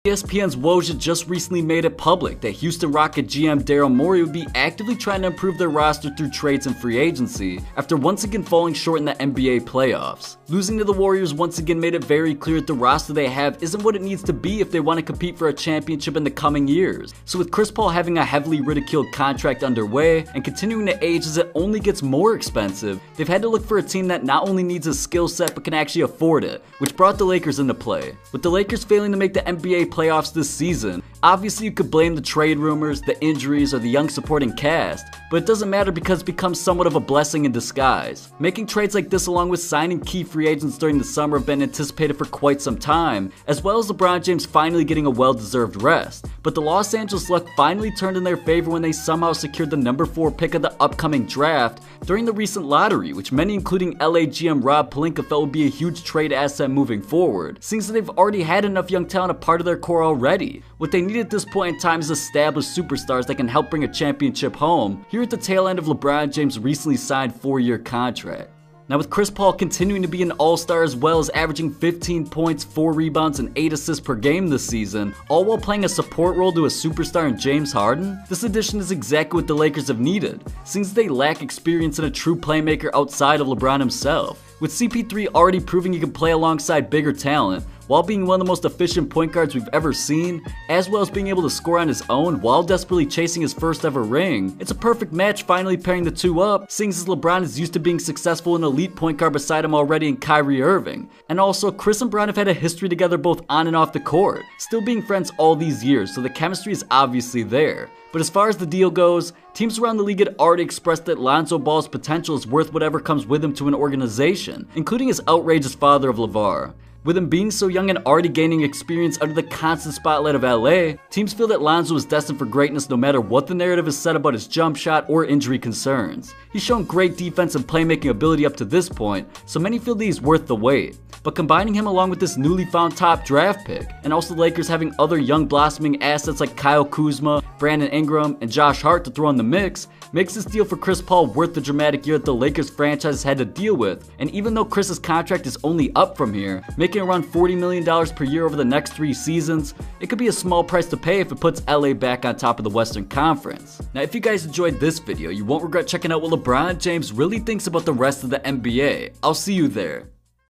ESPN's Woj just recently made it public that Houston Rocket GM Daryl Morey would be actively trying to improve their roster through trades and free agency after once again falling short in the NBA playoffs. Losing to the Warriors once again made it very clear that the roster they have isn't what it needs to be if they want to compete for a championship in the coming years. So with Chris Paul having a heavily ridiculed contract underway and continuing to age as it only gets more expensive, they've had to look for a team that not only needs a skill set but can actually afford it, which brought the Lakers into play. With the Lakers failing to make the NBA playoffs this season, obviously you could blame the trade rumors, the injuries, or the young supporting cast, but it doesn't matter because it becomes somewhat of a blessing in disguise. Making trades like this along with signing key free agents during the summer have been anticipated for quite some time, as well as LeBron James finally getting a well-deserved rest. But the Los Angeles luck finally turned in their favor when they somehow secured the number 4 pick of the upcoming draft during the recent lottery, which many including LA GM Rob Pelinka felt would be a huge trade asset moving forward, since they've already had enough young talent a part of their core already. What they need at this point in time is established superstars that can help bring a championship home, here at the tail end of LeBron James' recently signed 4-year contract. Now with Chris Paul continuing to be an all-star as well as averaging 15 points, 4 rebounds, and 8 assists per game this season, all while playing a support role to a superstar in James Harden, this addition is exactly what the Lakers have needed, since they lack experience in a true playmaker outside of LeBron himself. With CP3 already proving he can play alongside bigger talent, while being one of the most efficient point guards we've ever seen, as well as being able to score on his own while desperately chasing his first ever ring, it's a perfect match finally pairing the two up, seeing as LeBron is used to being successful in an elite point guard beside him already in Kyrie Irving. And also, Chris and Bron have had a history together both on and off the court, still being friends all these years, so the chemistry is obviously there. But as far as the deal goes, teams around the league had already expressed that Lonzo Ball's potential is worth whatever comes with him to an organization, including his outrageous father of LeVar. With him being so young and already gaining experience under the constant spotlight of LA, teams feel that Lonzo is destined for greatness no matter what the narrative is said about his jump shot or injury concerns. He's shown great defense and playmaking ability up to this point, so many feel that he's worth the wait. But combining him along with this newly found top draft pick, and also the Lakers having other young blossoming assets like Kyle Kuzma, Brandon Ingram, and Josh Hart to throw in the mix, makes this deal for Chris Paul worth the dramatic year that the Lakers franchise has had to deal with. And even though Chris's contract is only up from here, making around $40 million per year over the next 3 seasons, it could be a small price to pay if it puts LA back on top of the Western Conference. Now if you guys enjoyed this video, you won't regret checking out what LeBron James really thinks about the rest of the NBA. I'll see you there.